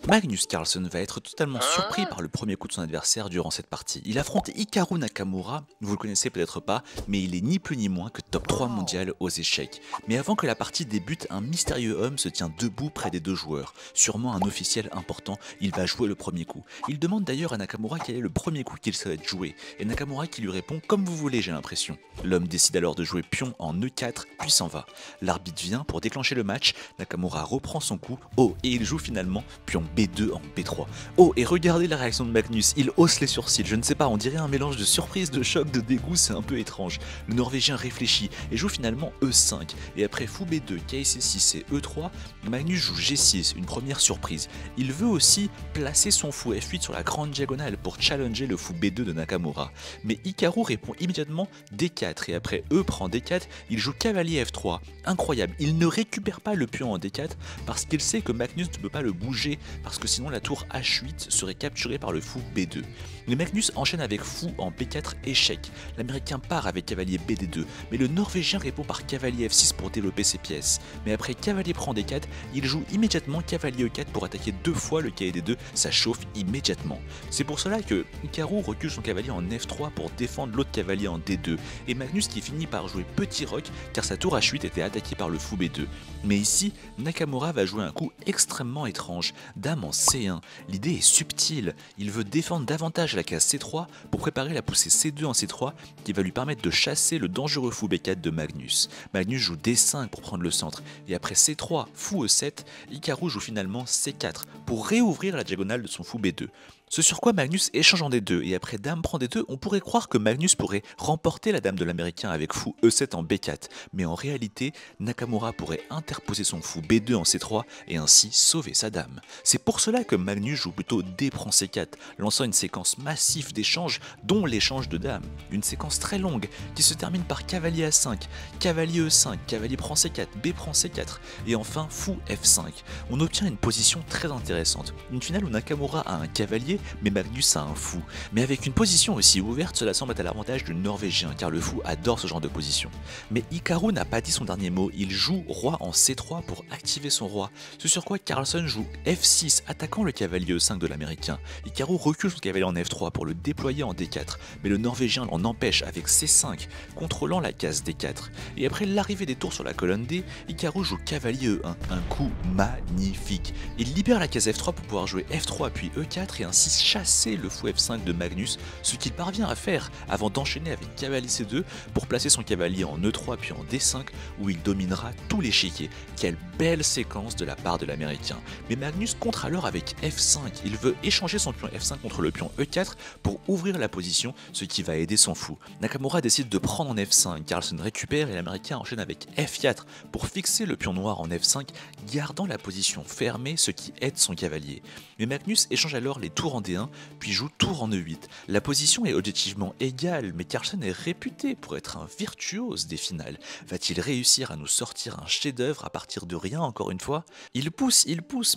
Magnus Carlsen va être totalement surpris par le premier coup de son adversaire durant cette partie. Il affronte Hikaru Nakamura, vous le connaissez peut-être pas, mais il est ni plus ni moins que top 3 mondial aux échecs. Mais avant que la partie débute, un mystérieux homme se tient debout près des deux joueurs. Sûrement un officiel important, il va jouer le premier coup. Il demande d'ailleurs à Nakamura quel est le premier coup qu'il souhaite jouer, et Nakamura qui lui répond « comme vous voulez j'ai l'impression ». L'homme décide alors de jouer pion en E4, puis s'en va. L'arbitre vient pour déclencher le match, Nakamura reprend son coup, oh, et il joue finalement pion B2 en B3. Oh, et regardez la réaction de Magnus, il hausse les sourcils, je ne sais pas, on dirait un mélange de surprise, de choc, de dégoût, c'est un peu étrange. Le Norvégien réfléchit et joue finalement E5, et après fou B2, KC6 et E3, Magnus joue G6, une première surprise. Il veut aussi placer son fou F8 sur la grande diagonale pour challenger le fou B2 de Nakamura. Mais Hikaru répond immédiatement D4, et après E prend D4, il joue cavalier F3. Incroyable, il ne récupère pas le pion en D4 parce qu'il sait que Magnus ne peut pas le bouger parce que sinon la tour H8 serait capturée par le fou B2. Le Magnus enchaîne avec fou en B4 échec. L'américain part avec cavalier BD2, mais le norvégien répond par cavalier F6 pour développer ses pièces. Mais après cavalier prend D4, il joue immédiatement cavalier E4 pour attaquer deux fois le cavalier D2, ça chauffe immédiatement. C'est pour cela que Hikaru recule son cavalier en F3 pour défendre l'autre cavalier en D2, et Magnus qui finit par jouer petit roc car sa tour H8 était attaquée par le fou B2. Mais ici, Nakamura va jouer un coup extrêmement étrange, dame en C1. L'idée est subtile, il veut défendre davantage la case C3 pour préparer la poussée C2 en C3 qui va lui permettre de chasser le dangereux fou B4 de Magnus. Magnus joue D5 pour prendre le centre, et après C3, fou E7, Hikaru joue finalement C4 pour réouvrir la diagonale de son fou B2. Ce sur quoi Magnus échange en D2, et après dame prend D2, on pourrait croire que Magnus pourrait remporter la dame de l'américain avec fou E7 en B4, mais en réalité, Nakamura pourrait interposer son fou B2 en C3 et ainsi sauver sa dame. C'est pour cela que Magnus joue plutôt D prend C4, lançant une séquence massive d'échanges, dont l'échange de dames. Une séquence très longue, qui se termine par cavalier A5, cavalier E5, cavalier prend C4, B prend C4, et enfin fou F5. On obtient une position très intéressante, une finale où Nakamura a un cavalier, mais Magnus a un fou. Mais avec une position aussi ouverte, cela semble être à l'avantage du Norvégien, car le fou adore ce genre de position. Mais Hikaru n'a pas dit son dernier mot, il joue roi en C3 pour activer son roi, ce sur quoi Carlsen joue F6, attaquant le cavalier E5 de l'américain. Hikaru recule son cavalier en F3 pour le déployer en D4, mais le Norvégien l'en empêche avec C5, contrôlant la case D4. Et après l'arrivée des tours sur la colonne D, Hikaru joue cavalier E1, un coup magnifique. Il libère la case F3 pour pouvoir jouer F3 puis E4 et ainsi chasser le fou F5 de Magnus, ce qu'il parvient à faire avant d'enchaîner avec cavalier C2 pour placer son cavalier en E3 puis en D5 où il dominera tout l'échiquier. Quelle belle séquence de la part de l'américain. Mais Magnus contre alors avec F5, il veut échanger son pion F5 contre le pion E4 pour ouvrir la position, ce qui va aider son fou. Nakamura décide de prendre en F5, Carlsen récupère et l'américain enchaîne avec F4 pour fixer le pion noir en F5, gardant la position fermée, ce qui aide son cavalier. Mais Magnus échange alors les tours en D1, puis joue tour en E8. La position est objectivement égale, mais Carlsen est réputé pour être un virtuose des finales. Va-t-il réussir à nous sortir un chef-d'œuvre à partir de rien encore une fois? Il pousse,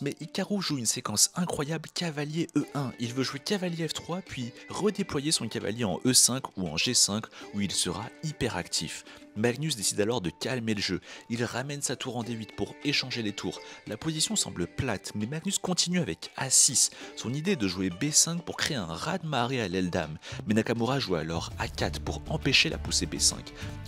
mais Hikaru joue une séquence incroyable cavalier E1. Il veut jouer cavalier F3, puis redéployer son cavalier en E5 ou en G5, où il sera hyper actif. Magnus décide alors de calmer le jeu, il ramène sa tour en D8 pour échanger les tours. La position semble plate, mais Magnus continue avec A6, son idée est de jouer B5 pour créer un raz-de-marée à l'aile dame, mais Nakamura joue alors A4 pour empêcher la poussée B5.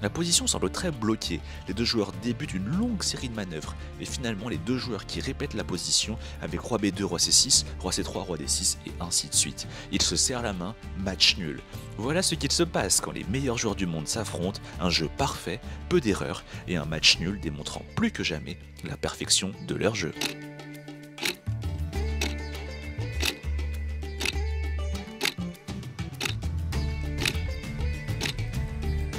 La position semble très bloquée, les deux joueurs débutent une longue série de manœuvres, et finalement les deux joueurs qui répètent la position avec roi B2, roi C6, roi C3, roi D6 et ainsi de suite. Ils se serrent la main, match nul. Voilà ce qu'il se passe quand les meilleurs joueurs du monde s'affrontent, un jeu parfait, peu d'erreurs et un match nul démontrant plus que jamais la perfection de leur jeu.